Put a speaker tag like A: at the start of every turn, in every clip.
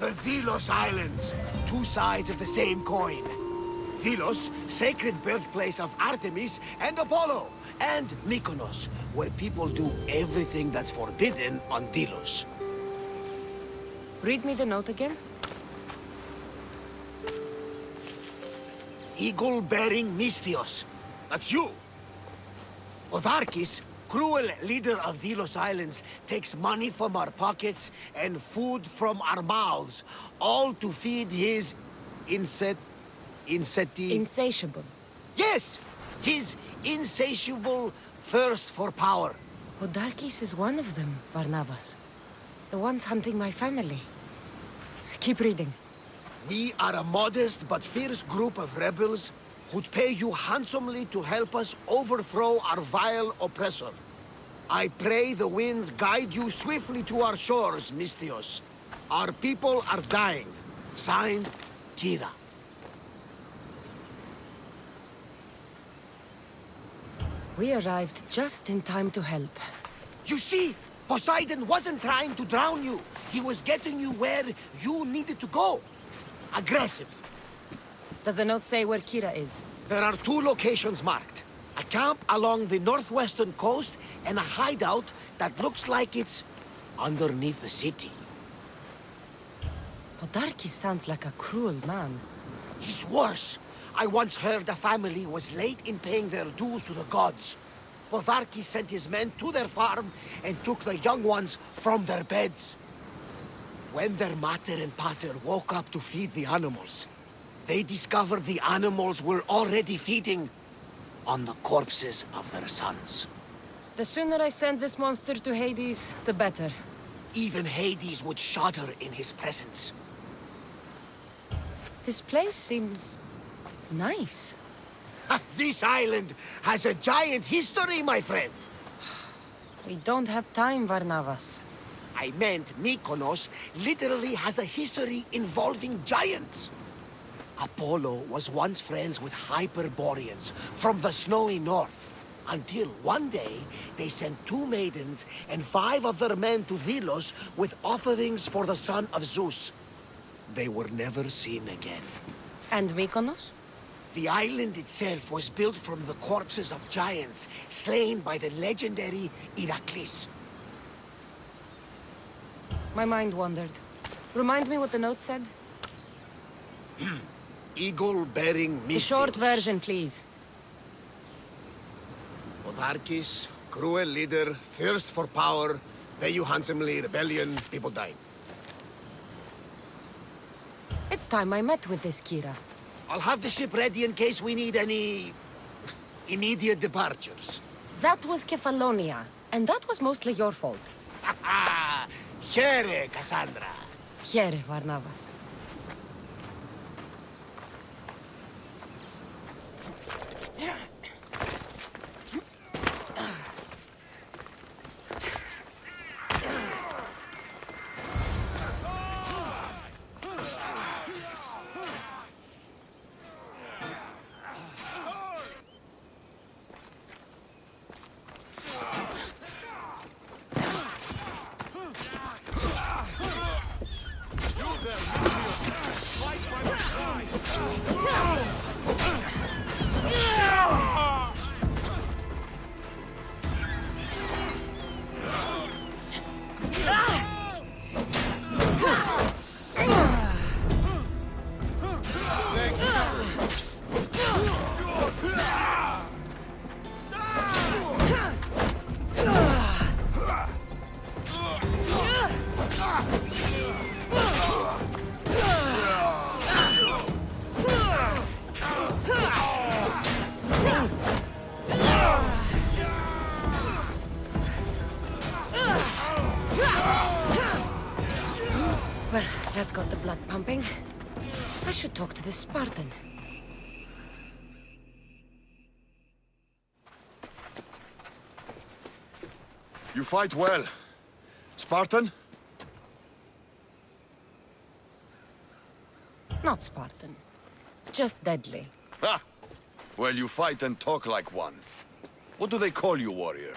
A: The Delos Islands. Two sides of the same coin. Delos, sacred birthplace of Artemis and Apollo. And Mykonos, where people do everything that's forbidden on Delos.
B: Read me the note again.
A: Eagle-bearing Misthios. That's you. Podarkes, cruel leader of Delos Islands, takes money from our pockets and food from our mouths, all to feed his
B: Insatiable.
A: Yes! His insatiable thirst for power.
B: Podarkes is one of them, Varnavas. The ones hunting my family. Keep reading.
A: We are a modest but fierce group of rebels who'd pay you handsomely to help us overthrow our vile oppressor. I pray the winds guide you swiftly to our shores, Misthios. Our people are dying. Signed, Kyra.
B: We arrived just in time to help.
A: You see, Poseidon wasn't trying to drown you. He was getting you where you needed to go. Aggressively.
B: Does the note say where Kyra is?
A: There are two locations marked. A camp along the northwestern coast and a hideout that looks like it's underneath the city.
B: Podarkes sounds like a cruel man.
A: He's worse. I once heard a family was late in paying their dues to the gods. Podarkes sent his men to their farm and took the young ones from their beds. When their mater and pater woke up to feed the animals, they discovered the animals were already feeding on the corpses of their sons.
B: The sooner I send this monster to Hades, the better.
A: Even Hades would shudder in his presence.
B: This place seems nice.
A: This island has a giant history, my friend.
B: We don't have time, Varnavas.
A: I meant Mykonos literally has a history involving giants. Apollo was once friends with Hyperboreans from the snowy north. Until one day, they sent 2 maidens and 5 of their men to Delos with offerings for the son of Zeus. They were never seen again.
B: And Mykonos?
A: The island itself was built from the corpses of giants slain by the legendary Heracles.
B: My mind wandered. Remind me what the note said?
A: Eagle-bearing Misthios.
B: The short version, please.
A: Podarkes, cruel leader, thirst for power, pay you handsomely, rebellion, people dying.
B: It's time I met with this Kyra.
A: I'll have the ship ready in case we need any immediate departures.
B: That was Kefalonia, and that was mostly your fault.
A: Ha ha! Here, Kassandra.
B: Here, Varnavas. Well, that got the blood pumping. I should talk to this Spartan.
C: You fight well. Spartan?
B: Not Spartan. Just deadly.
C: Ha! Well, you fight and talk like one. What do they call you, warrior?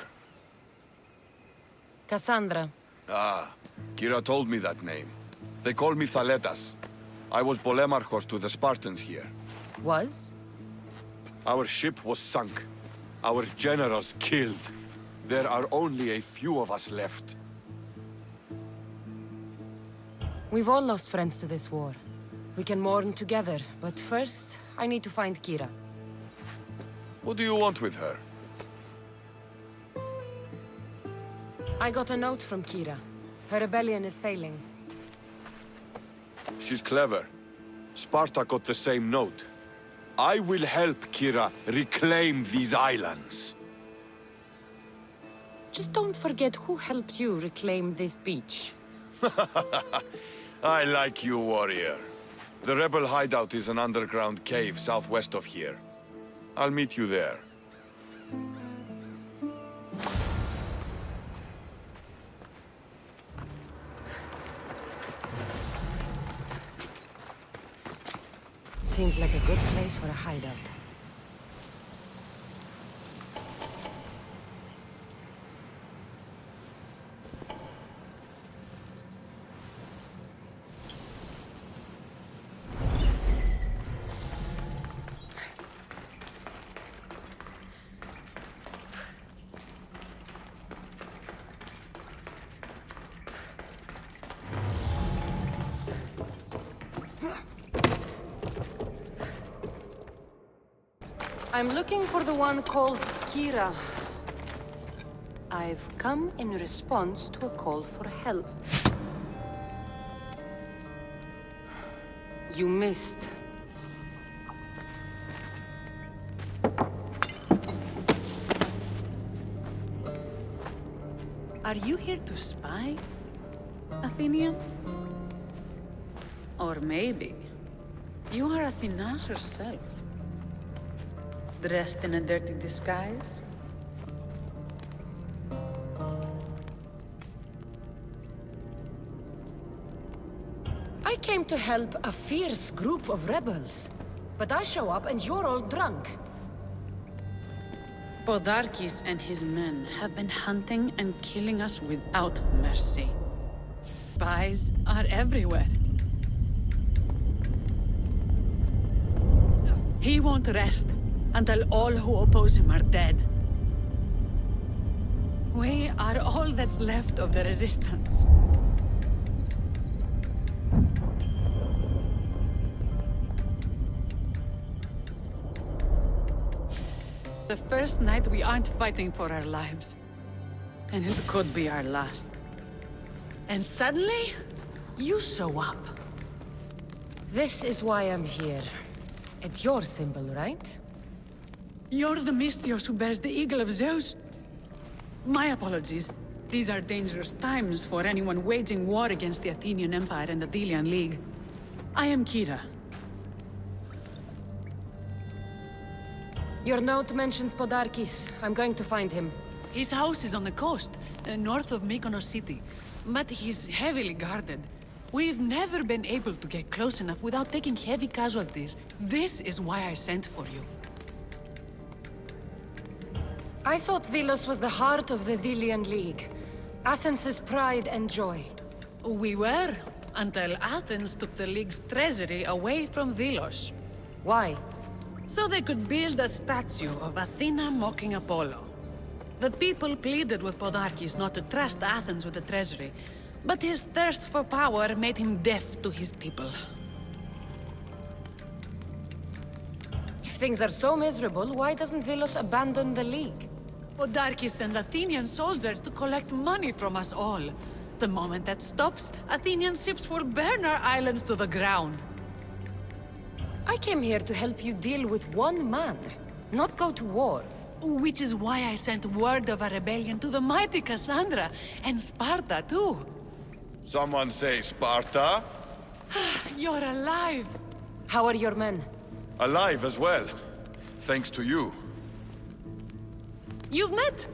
B: Kassandra.
C: Ah, Kyra told me that name. They call me Thaletas. I was Polemarchos to the Spartans here.
B: Was?
C: Our ship was sunk. Our generals killed. There are only a few of us left.
B: We've all lost friends to this war. We can mourn together, but first, I need to find Kyra.
C: What do you want with her?
B: I got a note from Kyra. Her rebellion is failing.
C: She's clever. Sparta got the same note. I will help Kyra reclaim these islands.
B: Just don't forget who helped you reclaim this beach.
C: I like you, warrior. The rebel hideout is an underground cave southwest of here. I'll meet you there.
B: Seems like a good place for a hideout. I'm looking for the one called Kyra. I've come in response to a call for help. You missed.
D: Are you here to spy, Athenian? Or maybe you are Athena herself, dressed in a dirty disguise?
B: I came to help a fierce group of rebels. But I show up and you're all drunk.
D: Podarkes and his men have been hunting and killing us without mercy. Spies are everywhere. He won't rest until all who oppose him are dead. We are all that's left of the resistance. The first night we aren't fighting for our lives. And it could be our last. And suddenly, you show up.
B: This is why I'm here. It's your symbol, right?
D: You're the Mystios who bears the eagle of Zeus? My apologies. These are dangerous times for anyone waging war against the Athenian Empire and the Delian League. I am Kyra.
B: Your note mentions Podarkes. I'm going to find him.
D: His house is on the coast, north of Mykonos city. But he's heavily guarded. We've never been able to get close enough without taking heavy casualties. This is why I sent for you.
B: I thought Delos was the heart of the Delian League. Athens' pride and joy.
D: We were, until Athens took the League's treasury away from Delos.
B: Why?
D: So they could build a statue of Athena mocking Apollo. The people pleaded with Podarkes not to trust Athens with the treasury, but his thirst for power made him deaf to his people.
B: If things are so miserable, why doesn't Delos abandon the League?
D: Podarkes sends Athenian soldiers to collect money from us all. The moment that stops, Athenian ships will burn our islands to the ground.
B: I came here to help you deal with one man, not go to war.
D: Which is why I sent word of a rebellion to the mighty Kassandra, and Sparta too.
C: Someone say Sparta?
D: You're alive!
B: How are your men?
C: Alive as well. Thanks to you.
D: You've met?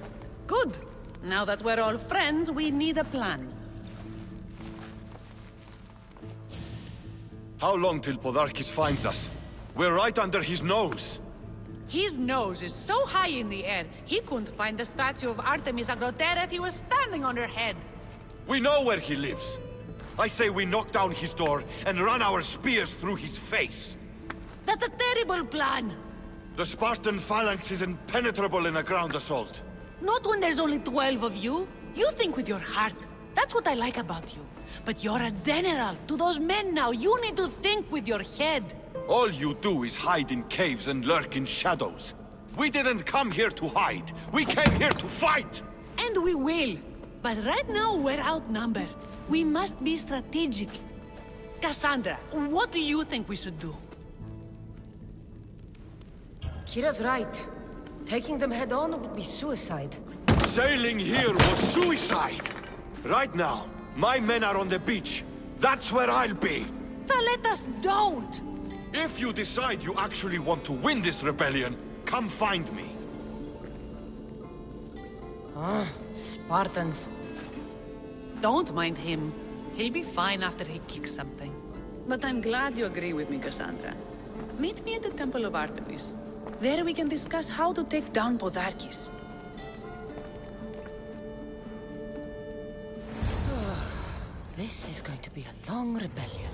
D: Good. Now that we're all friends, we need a plan.
C: How long till Podarkes finds us? We're right under his nose.
D: His nose is so high in the air, he couldn't find the statue of Artemis Agrotera if he was standing on her head.
C: We know where he lives. I say we knock down his door and run our spears through his face.
D: That's a terrible plan!
C: The Spartan phalanx is impenetrable in a ground assault.
D: Not when there's only 12 of you. You think with your heart. That's what I like about you. But you're a general. To those men now, you need to think with your head.
C: All you do is hide in caves and lurk in shadows. We didn't come here to hide. We came here to fight!
D: And we will. But right now, we're outnumbered. We must be strategic. Kassandra, what do you think we should do?
B: Kyra's right. Taking them head on would be suicide.
C: Sailing here was suicide! Right now, my men are on the beach. That's where I'll be!
D: Thaletas, don't!
C: If you decide you actually want to win this rebellion, come find me.
B: Spartans.
D: Don't mind him. He'll be fine after he kicks something. But I'm glad you agree with me, Kassandra. Meet me at the Temple of Artemis. There we can discuss how to take down Podarkes.
B: This is going to be a long rebellion.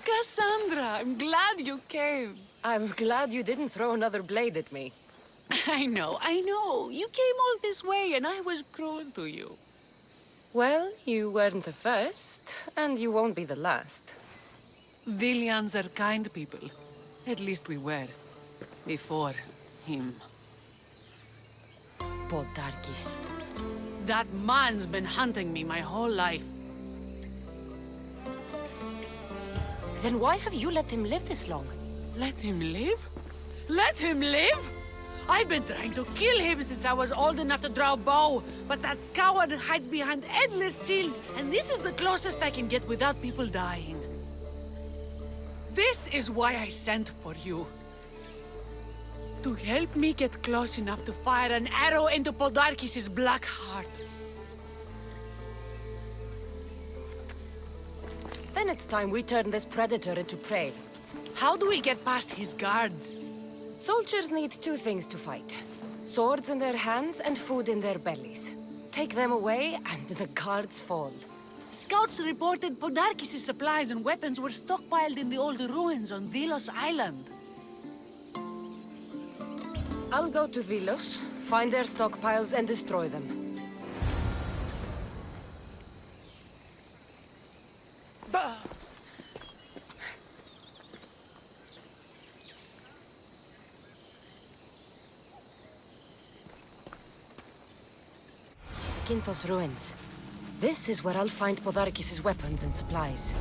D: Kassandra, I'm glad you came.
B: I'm glad you didn't throw another blade at me.
D: I know. You came all this way and I was cruel to you.
B: Well, you weren't the first, and you won't be the last.
D: Vilians are kind people. At least we were. Before him.
B: Podarkes.
D: That man's been hunting me my whole life.
B: Then why have you let him live this long?
D: Let him live? Let him live? I've been trying to kill him since I was old enough to draw a bow, but that coward hides behind endless shields, and this is the closest I can get without people dying. This is why I sent for you. To help me get close enough to fire an arrow into Podarkes' black heart.
B: Then it's time we turn this predator into prey.
D: How do we get past his guards?
B: Soldiers need two things to fight. Swords in their hands and food in their bellies. Take them away and the guards fall.
D: Scouts reported Podarkes' supplies and weapons were stockpiled in the old ruins on Delos Island.
B: I'll go to Delos, find their stockpiles and destroy them. Kinthos ruins. This is where I'll find Podarkes' weapons and supplies.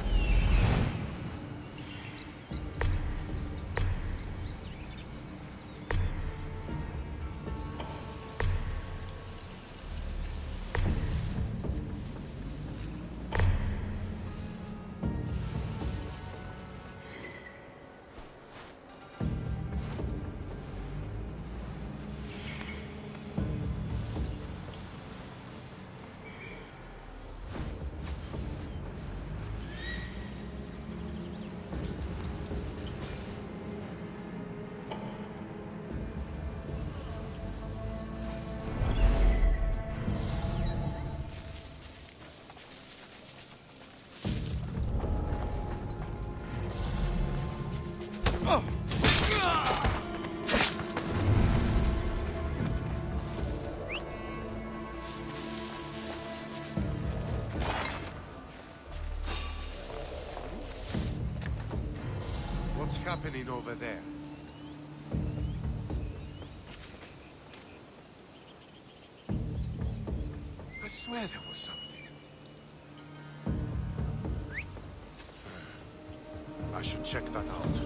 E: What's happening over there? I swear there was something. I should check that out.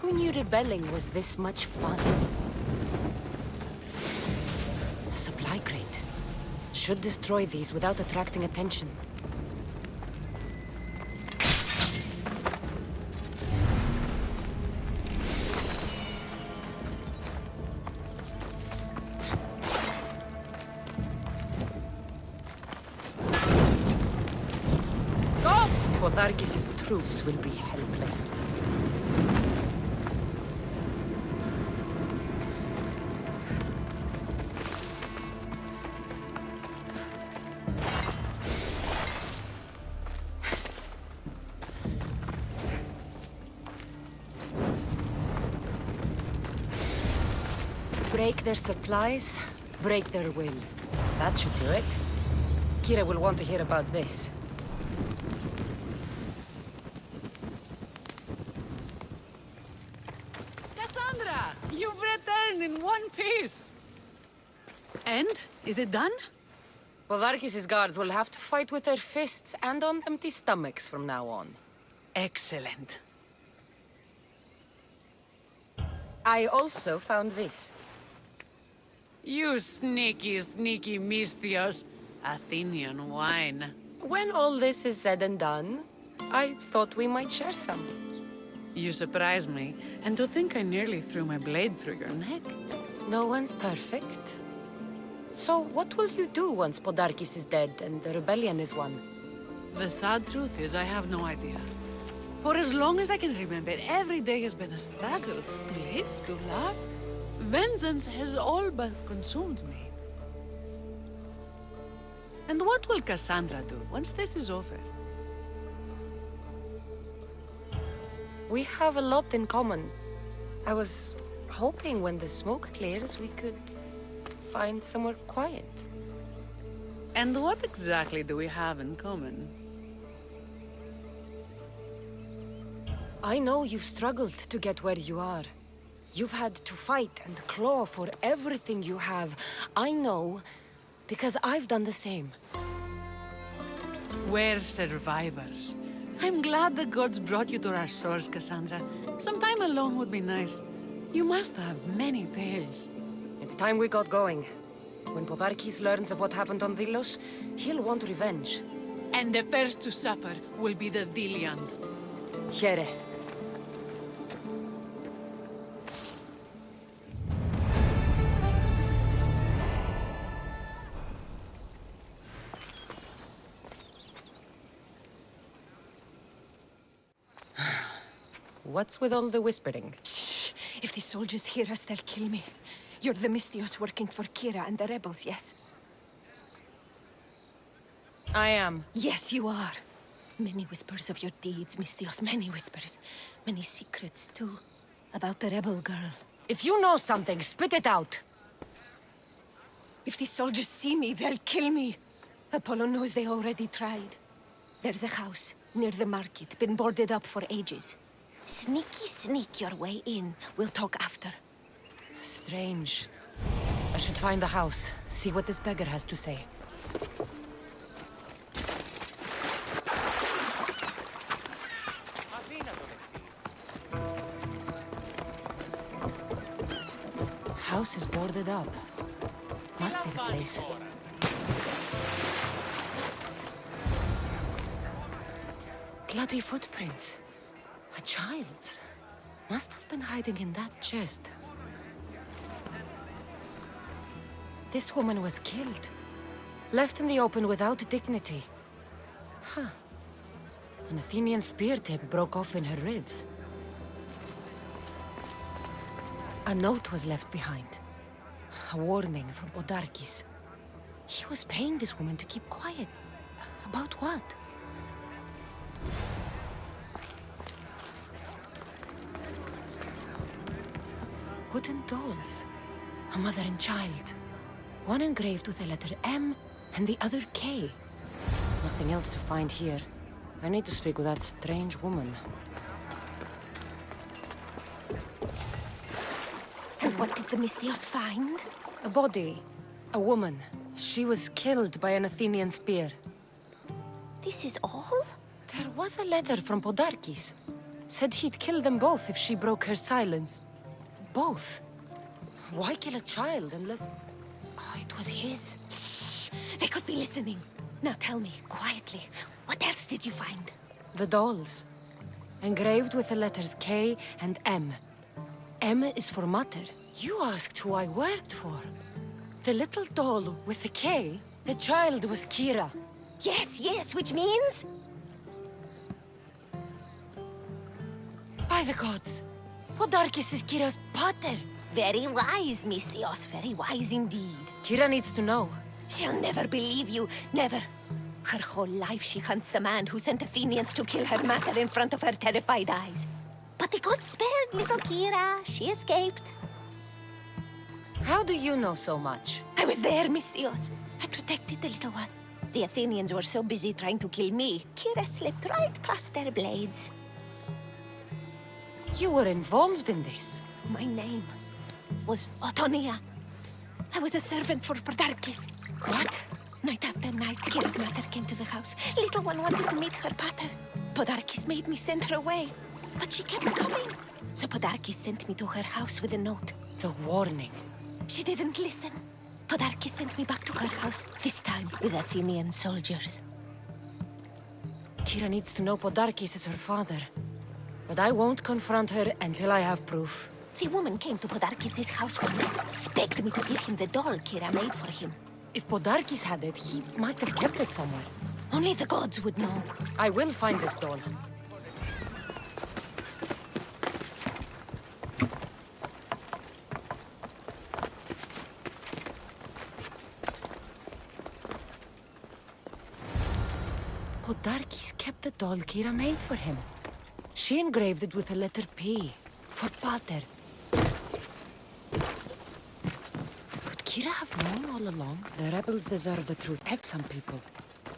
B: Who knew rebelling was this much fun? A supply crate. Should destroy these without attracting attention. Podarkes' troops will be helpless. Break their supplies, break their will. That should do it. Kyra will want to hear about this.
D: Kassandra! You've returned in one piece! And? Is it done?
B: Podarkes' guards will have to fight with their fists and on empty stomachs from now on.
D: Excellent.
B: I also found this.
D: You sneaky, sneaky Misthios. Athenian wine.
B: When all this is said and done, I thought we might share some.
D: You surprise me, and to think I nearly threw my blade through your neck.
B: No one's perfect. So what will you do once Podarkes is dead and the rebellion is won?
D: The sad truth is I have no idea. For as long as I can remember, every day has been a struggle to live, to love. Vengeance has all but consumed me. And what will Kassandra do once this is over?
B: We have a lot in common. I was hoping when the smoke clears we could find somewhere quiet.
D: And what exactly do we have in common?
B: I know you've struggled to get where you are. You've had to fight and claw for everything you have. I know, because I've done the same.
D: We're survivors. I'm glad the gods brought you to our source, Kassandra. Some time alone would be nice. You must have many tales.
B: It's time we got going. When Podarkes learns of what happened on Delos, he'll want revenge.
D: And the first to suffer will be the Delians.
B: Here. What's with all the whispering?
F: Shh! If the soldiers hear us, they'll kill me. You're the Misthios working for Kyra and the rebels, yes?
B: I am.
F: Yes, you are. Many whispers of your deeds, Misthios, many whispers. Many secrets, too. About the rebel girl.
B: If you know something, spit it out!
F: If the soldiers see me, they'll kill me. Apollo knows they already tried. There's a house near the market, been boarded up for ages. Sneak your way in. We'll talk after.
B: Strange. I should find the house, see what this beggar has to say. House is boarded up. Must be the place. Bloody footprints. A child's. Must have been hiding in that chest. This woman was killed. Left in the open without dignity. Huh. An Athenian spear tip broke off in her ribs. A note was left behind. A warning from Podarkes. He was paying this woman to keep quiet. About what? Wooden dolls. A mother and child. One engraved with the letter M and the other K. Nothing else to find here. I need to speak with that strange woman.
F: And what did the Misthios find?
B: A body. A woman. She was killed by an Athenian spear.
F: This is all?
B: There was a letter from Podarkes. Said he'd kill them both if she broke her silence. Both? Why kill a child unless... Oh, it was his.
F: Shh! They could be listening. Now tell me, quietly, what else did you find?
B: The dolls. Engraved with the letters K and M. M is for Mater. You asked who I worked for. The little doll with the K, the child was Kyra.
F: Yes, yes, which means?
B: By the gods! Podarkes is Kyra's pater!
F: Very wise, Misthios, very wise indeed.
B: Kyra needs to know.
F: She'll never believe you, never. Her whole life she hunts the man who sent Athenians to kill her mater in front of her terrified eyes. But the gods spared little Kyra. She escaped.
B: How do you know so much?
F: I was there, Misthios. I protected the little one. The Athenians were so busy trying to kill me, Kyra slipped right past their blades.
B: You were involved in this.
F: My name was Otonia. I was a servant for Podarkes.
B: What?
F: Night after night, Kyra's mater came to the house. Little one wanted to meet her pater. Podarkes made me send her away, but she kept coming. So Podarkes sent me to her house with a note.
B: The warning.
F: She didn't listen. Podarkes sent me back to her house, this time with Athenian soldiers.
B: Kyra needs to know Podarkes is her father. But I won't confront her until I have proof.
F: The woman came to Podarkes' house one night, begged me to give him the doll Kyra made for him.
B: If Podarkes had it, he might have kept it somewhere.
F: Only the gods would know.
B: I will find this doll. Podarkes kept the doll Kyra made for him. She engraved it with the letter P, for Pater. Could Kyra have known all along? The rebels deserve the truth. F some people.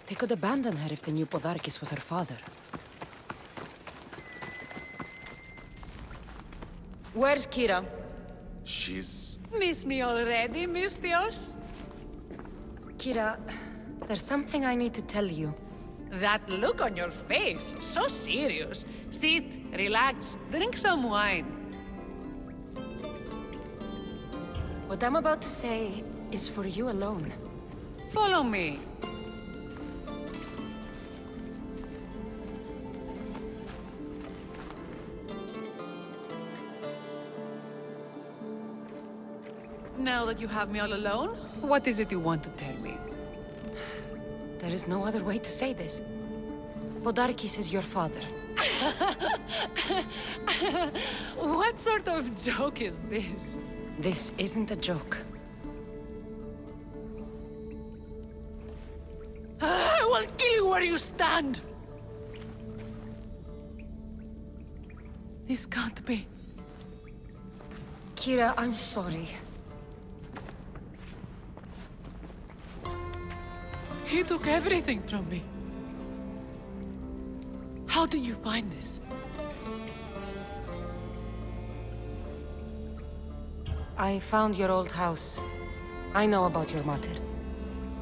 B: They could abandon her if they knew Podarkes was her father. Where's Kyra?
C: She's...
D: Miss me already, Misthios?
B: Kyra, there's something I need to tell you.
D: That look on your face, so serious. Sit, relax, drink some wine.
B: What I'm about to say is for you alone.
D: Follow me. Now that you have me all alone, what is it you want to tell me?
B: There is no other way to say this. Podarkes is your father.
D: What sort of joke is this?
B: This isn't a joke.
D: I will kill you where you stand! This can't be.
B: Kyra, I'm sorry.
D: He took everything from me. How did you find this?
B: I found your old house. I know about your mother.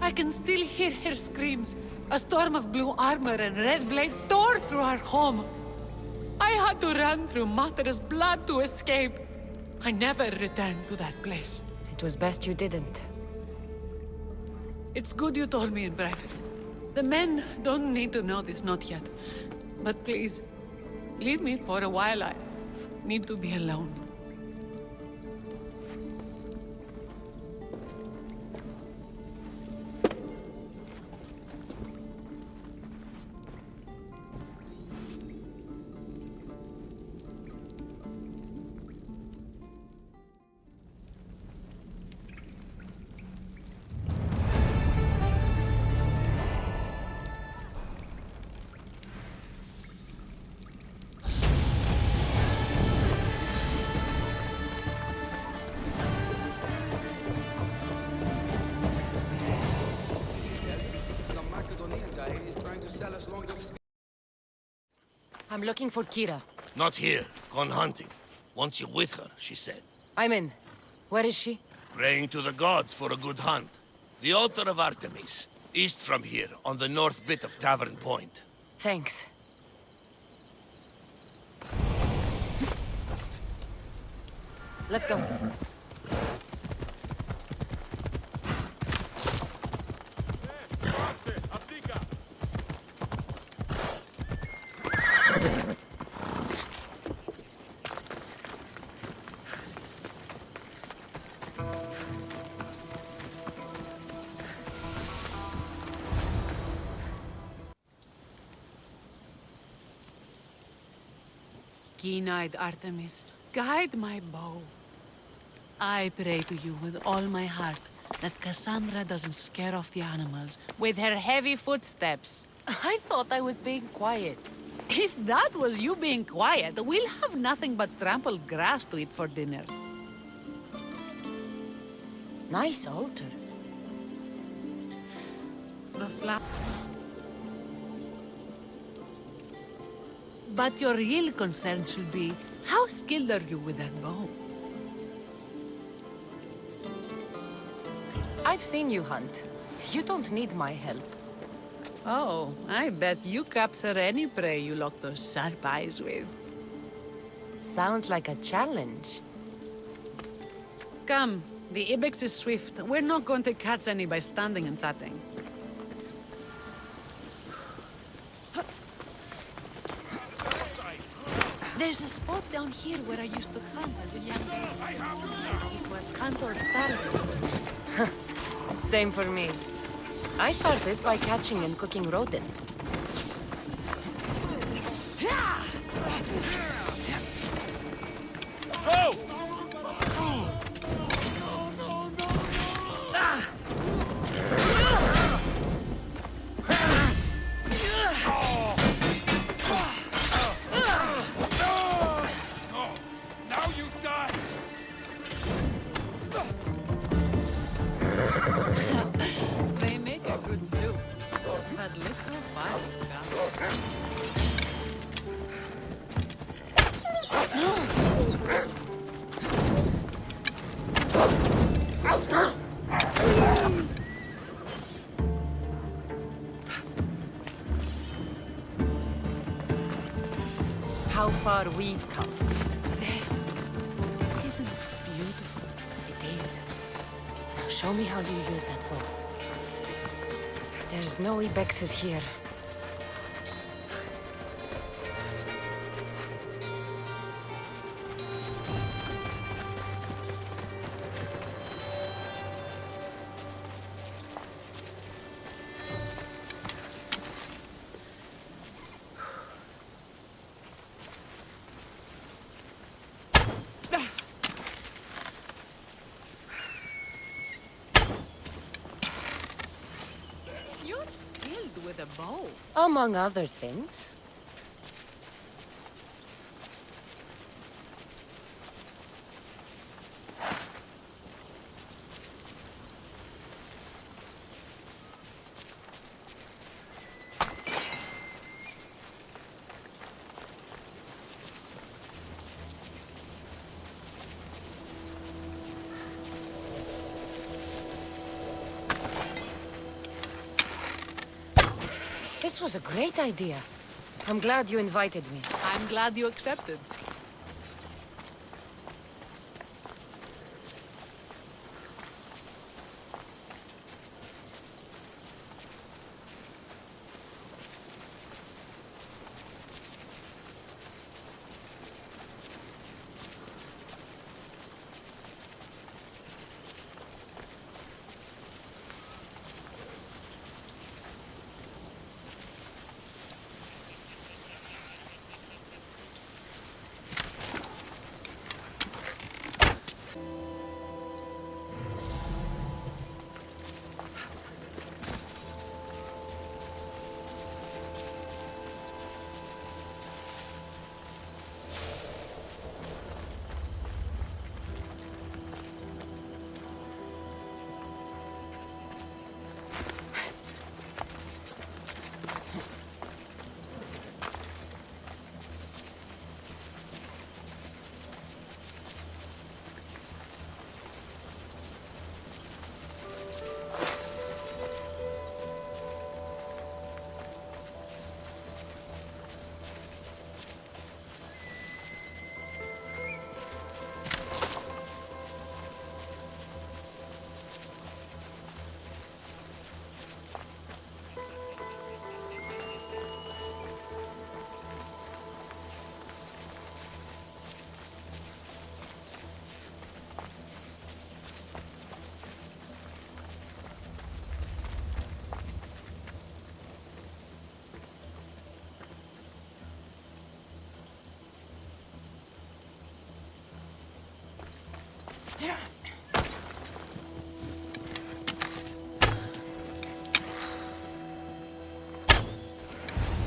D: I can still hear her screams. A storm of blue armor and red blades tore through our home. I had to run through Mater's blood to escape. I never returned to that place.
B: It was best you didn't.
D: It's good you told me in private. The men don't need to know this, not yet. But please, leave me for a while. I need to be alone.
B: I'm looking for Kyra.
G: Not here. Gone hunting. Wants you with her, she said.
B: I'm in. Where is she?
G: Praying to the gods for a good hunt. The altar of Artemis. East from here, on the north bit of Tavern Point.
B: Thanks. Let's go.
D: Keen-eyed Artemis, guide my bow. I pray to you with all my heart that Kassandra doesn't scare off the animals with her heavy footsteps.
B: I thought I was being quiet.
D: If that was you being quiet, we'll have nothing but trampled grass to eat for dinner.
B: Nice altar.
D: The flower. But your real concern should be, how skilled are you with that bow?
B: I've seen you hunt. You don't need my help.
D: Oh, I bet you capture any prey you lock those sharp eyes with.
B: Sounds like a challenge.
D: Come, the ibex is swift. We're not going to catch any by standing and chatting. There's a spot down here where I used to hunt as a young girl. It was hunt or starve.
B: Same for me. I started by catching and cooking rodents.
D: They make a good soup. But look how far you've gone.
B: How far we've come.
D: Isn't it beautiful?
B: It is. Now show me how you use that bow. There's no ibexes here.
D: You're skilled with a bow.
B: Among other things. This was a great idea. I'm glad you invited me.
D: I'm glad you accepted.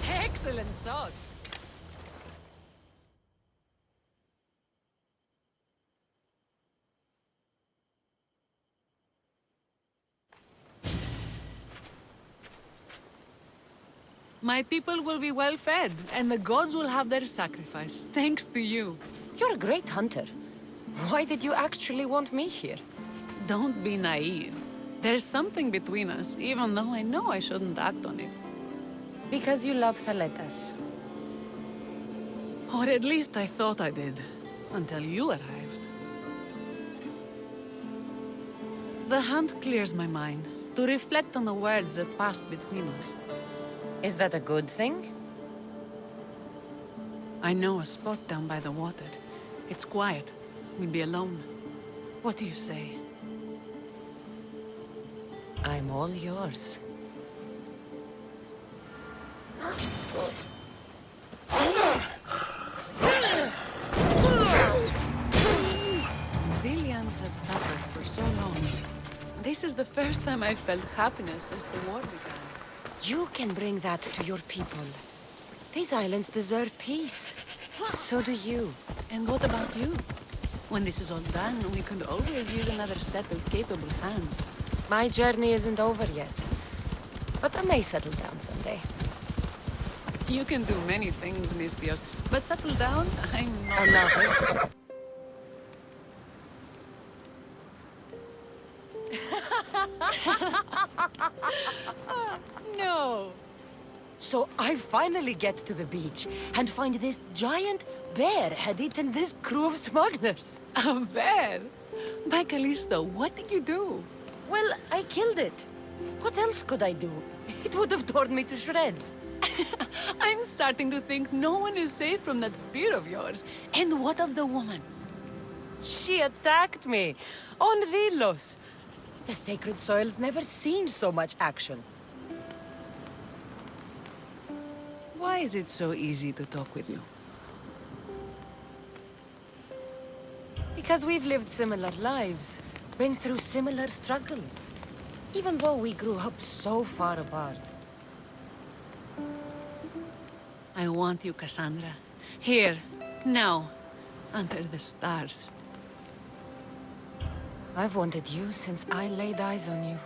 D: Excellent sword. My people will be well fed, and the gods will have their sacrifice, thanks to you.
B: You're a great hunter. Why did you actually want me here?
D: Don't be naive. There's something between us, even though I know I shouldn't act on it.
B: Because you love Thaletas.
D: Or at least I thought I did, until you arrived. The hunt clears my mind, to reflect on the words that passed between us.
B: Is that a good thing?
D: I know a spot down by the water. It's quiet. We'd be alone. What do you say?
B: I'm all yours.
D: Villians have suffered for so long. This is the first time I've felt happiness since the war began.
B: You can bring that to your people. These islands deserve peace. So do you.
D: And what about you? When this is all done, we could always use another set of capable hands.
B: My journey isn't over yet. But I may settle down someday.
D: You can do many things, Mistios, but settle down, I'm not.
B: Another.
D: No!
B: So I finally get to the beach and find this giant bear had eaten this crew of smugglers.
D: A bear? By Callisto, what did you do?
B: Well, I killed it. What else could I do? It would have torn me to shreds.
D: I'm starting to think no one is safe from that spear of yours. And what of the woman?
B: She attacked me on Delos. The sacred soil's never seen so much action.
D: Why is it so easy to talk with you?
B: Because we've lived similar lives, been through similar struggles, even though we grew up so far apart.
D: I want you, Kassandra. Here, now, under the stars.
B: I've wanted you since I laid eyes on you.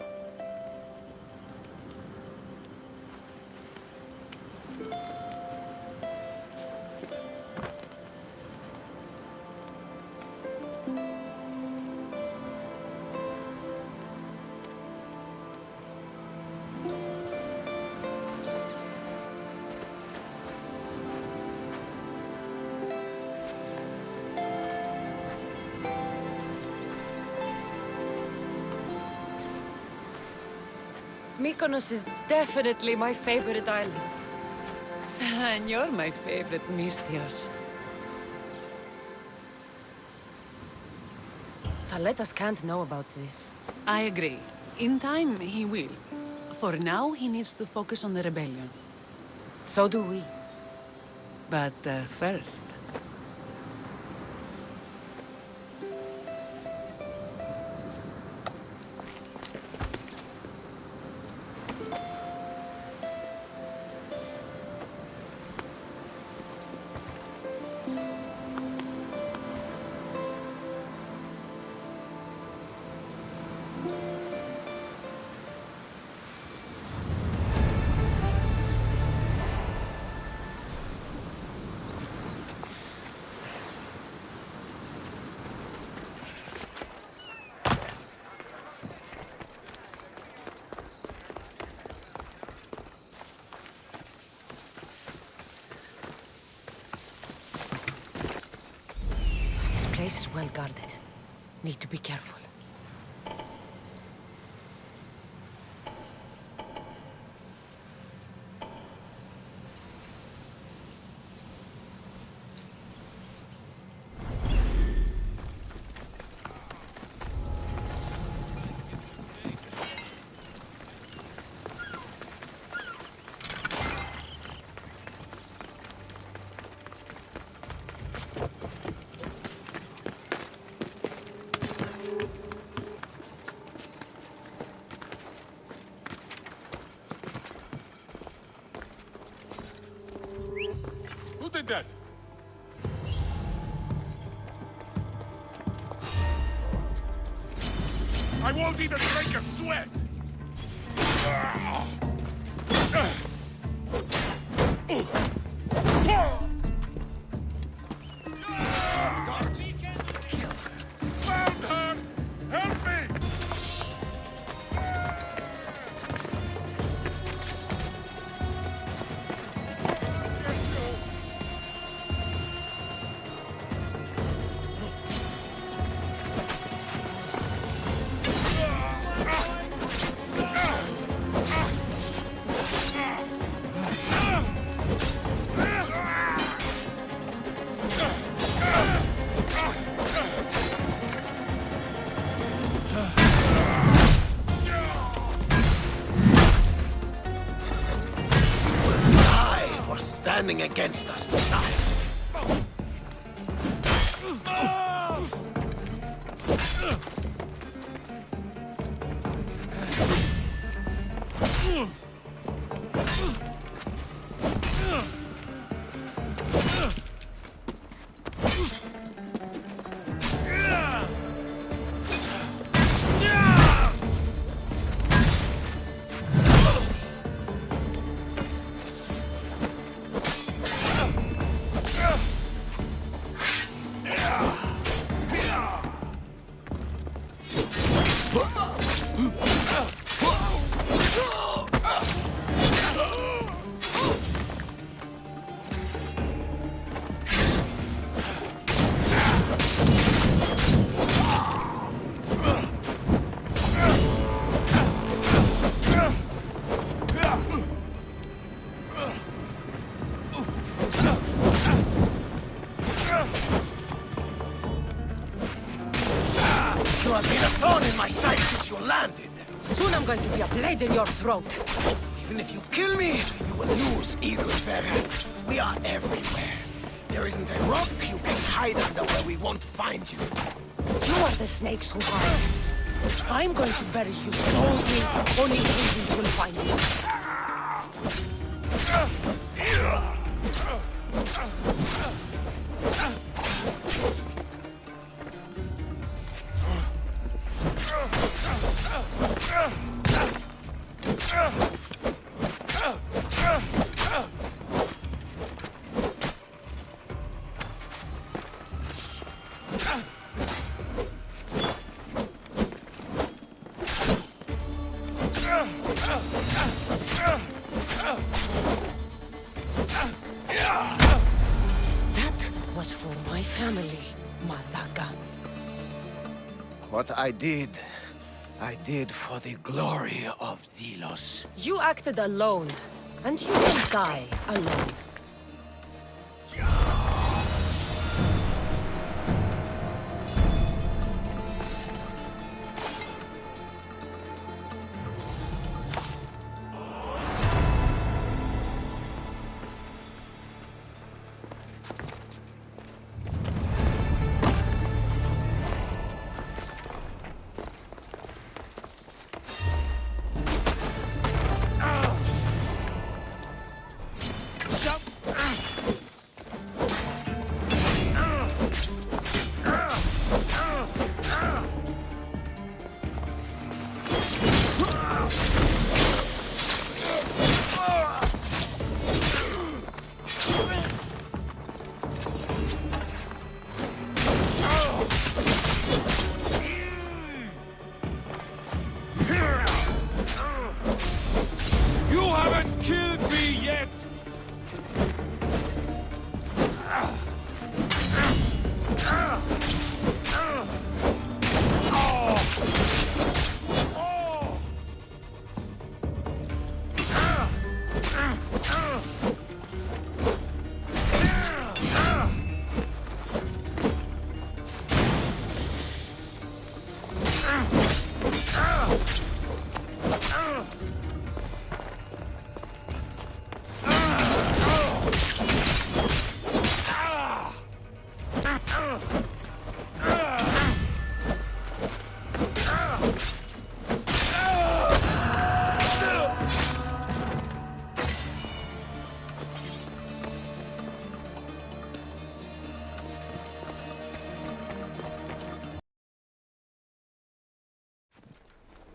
B: Mykonos is definitely my favorite island.
D: And you're my favorite, Mistios.
B: Thaletas can't know about this.
D: I agree. In time, he will. For now, he needs to focus on the rebellion.
B: So do we.
D: But first...
B: This place is well guarded. Need to be careful.
E: I won't even break a sweat! Found her! Help me!
A: Die for standing against us. Die. You have been a thorn in my side since you landed.
B: Soon I'm going to be a blade in your throat.
A: Even if you kill me, you will lose, Eagle Bearer. We are everywhere. There isn't a rock you can hide under where we won't find you.
B: You are the snakes who hide. I'm going to bury you so deep, only Hades will find you. That was for my family, Malaga.
A: What I did for the glory of Delos.
B: You acted alone, and you will die alone.
E: Shut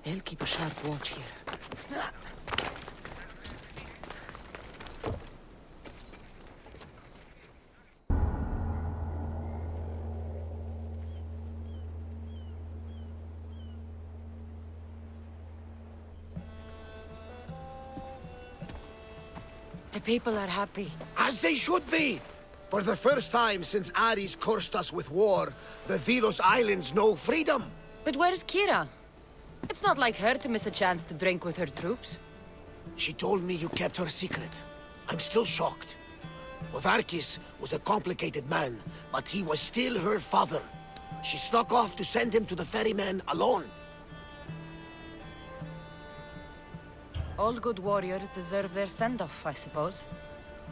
B: They'll keep a sharp watch here.
F: The people are happy.
A: As they should be! For the first time since Ares cursed us with war, the Delos Islands know freedom!
B: But where's Kyra? It's not like her to miss a chance to drink with her troops.
A: She told me you kept her secret. I'm still shocked. Podarkes was a complicated man, but he was still her father. She snuck off to send him to the ferryman alone.
B: All good warriors deserve their send-off, I suppose.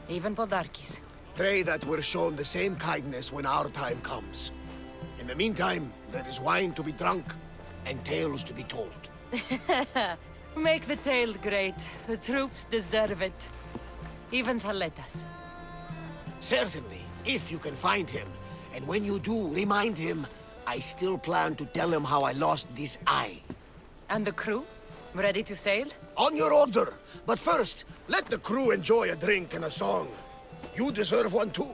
B: Even Podarkes.
A: Pray that we're shown the same kindness when our time comes. In the meantime, there is wine to be drunk, and tales to be told.
B: Make the tale great. The troops deserve it. Even Thaletas.
A: Certainly, if you can find him. And when you do, remind him, I still plan to tell him how I lost this eye.
B: And the crew? Ready to sail?
A: On your order. But first, let the crew enjoy a drink and a song. You deserve one too.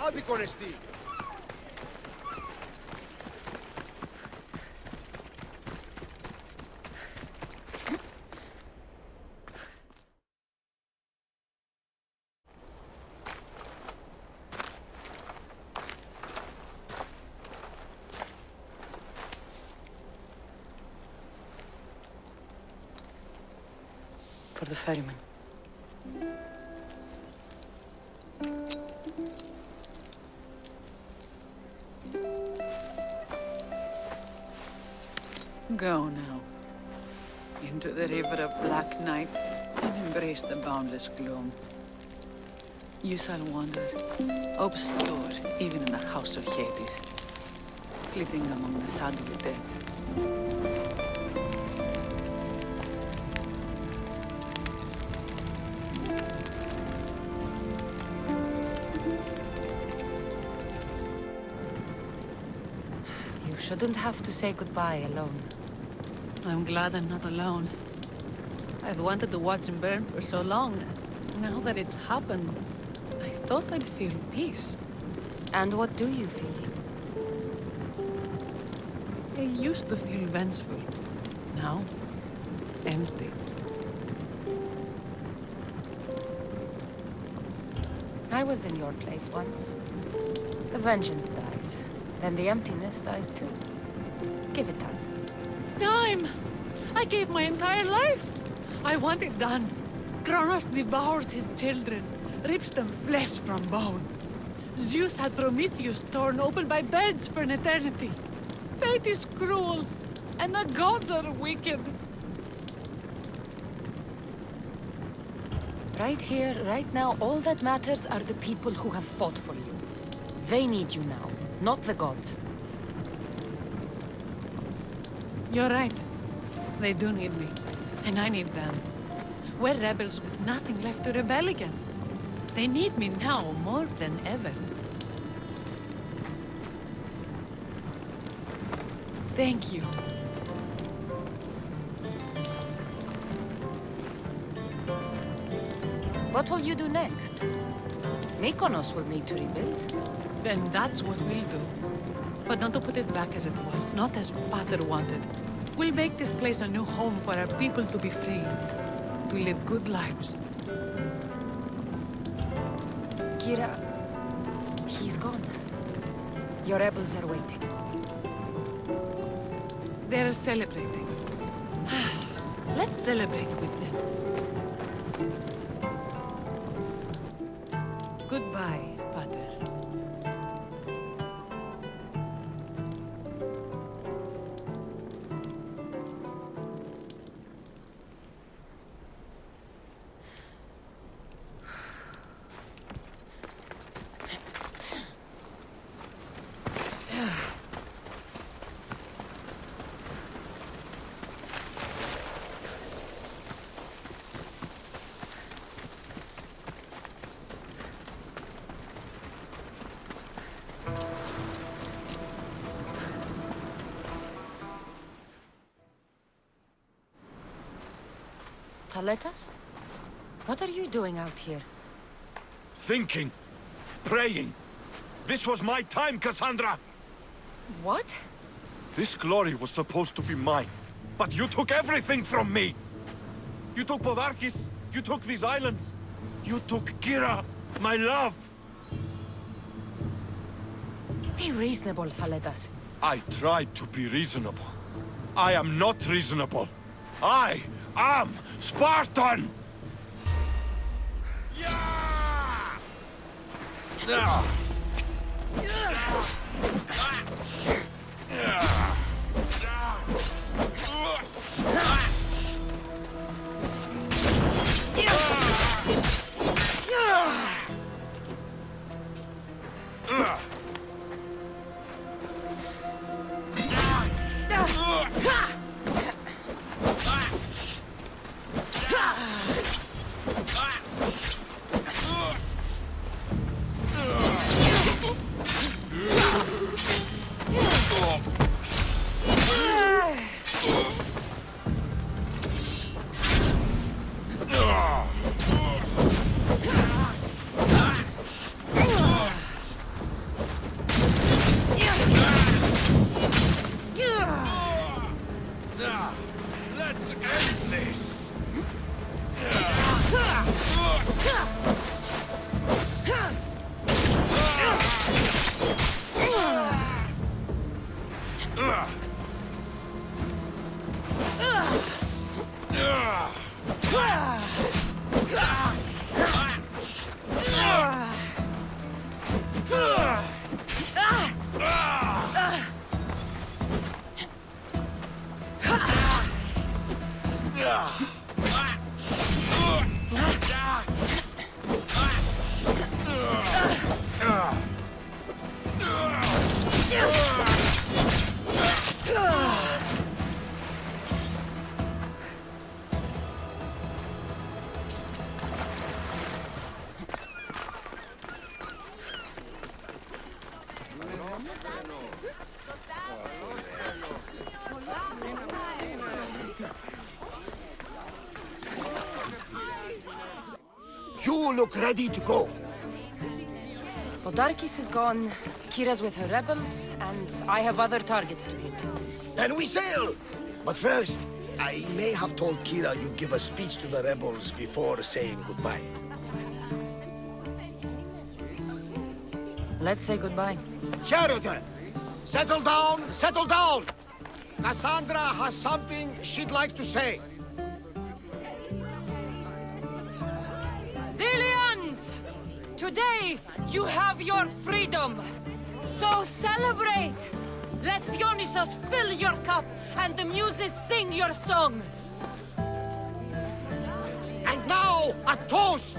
C: Άδικον εστί.
B: For the ferryman.
D: Go now. Into the river of black night and embrace the boundless gloom. You shall wander, obscure even in the house of Hades, flitting among the sadly dead.
B: You shouldn't have to say goodbye alone.
D: I'm glad I'm not alone. I've wanted to watch him burn for so long. Now that it's happened, I thought I'd feel peace.
B: And what do you feel?
D: I used to feel vengeful. Now, empty.
B: I was in your place once. The vengeance dies. Then the emptiness dies too. Give it time.
D: Time! I gave my entire life! I want it done. Kronos devours his children, rips them flesh from bone. Zeus had Prometheus torn open by birds for an eternity. Fate is cruel, and the gods are wicked.
B: Right here, right now, all that matters are the people who have fought for you. They need you now, not the gods.
D: You're right. They do need me, and I need them. We're rebels with nothing left to rebel against. They need me now more than ever. Thank you.
B: What will you do next? Mykonos will need to rebuild.
D: Then that's what we'll do. But not to put it back as it was, not as Pater wanted. We'll make this place a new home for our people to be free, to live good lives.
B: Kyra, he's gone. Your rebels are waiting.
D: They're celebrating. Let's celebrate with them. Goodbye, Pater.
B: Thaletas? What are you doing out here?
C: Thinking. Praying. This was my time, Kassandra!
B: What?
C: This glory was supposed to be mine. But you took everything from me! You took Podarkes. You took these islands. You took Kyra, my love.
B: Be reasonable, Thaletas.
C: I tried to be reasonable. I am not reasonable. I am Spartan! Let's end this!
A: You look ready to go.
B: Podarkes is gone, Kyra's with her rebels, and I have other targets to hit.
A: Then we sail! But first, I may have told Kyra you'd give a speech to the rebels before saying goodbye.
B: Let's say goodbye.
A: Sheridan! Settle down, settle down! Kassandra has something she'd like to say.
B: Dilians! Today, you have your freedom! So celebrate! Let Dionysos fill your cup, and the muses sing your songs!
A: And now, a toast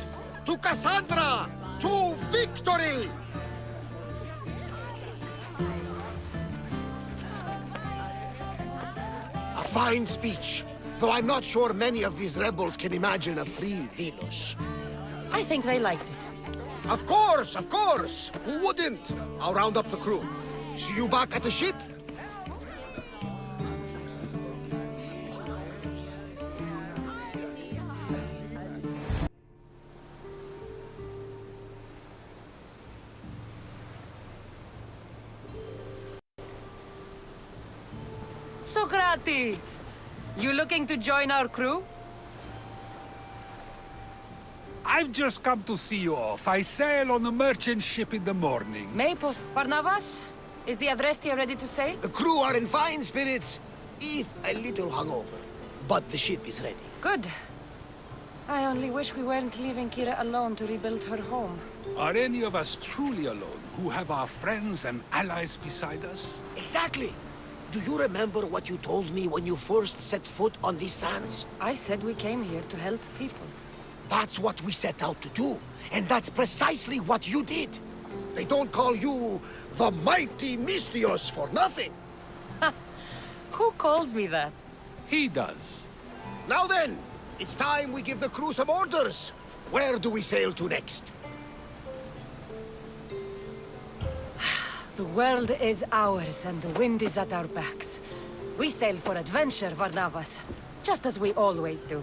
A: to Kassandra! To victory! A fine speech, though I'm not sure many of these rebels can imagine a free Delos.
B: I think they liked it.
A: Of course, of course! Who wouldn't? I'll round up the crew. See you back at the ship?
B: Socrates! You looking to join our crew?
H: I've just come to see you off. I sail on a merchant ship in the morning.
B: Mapos, Barnabas? Is the Adrestia ready to sail?
A: The crew are in fine spirits, if a little hungover. But the ship is ready.
B: Good. I only wish we weren't leaving Kyra alone to rebuild her home.
H: Are any of us truly alone, who have our friends and allies beside us?
A: Exactly! Do you remember what you told me when you first set foot on these sands?
B: I said we came here to help people.
A: That's what we set out to do, and that's precisely what you did. They don't call you the mighty Mystios for nothing.
B: Who calls me that?
H: He does.
A: Now then, it's time we give the crew some orders. Where do we sail to next?
B: The world is ours and the wind is at our backs. We sail for adventure, Varnavas, just as we always do.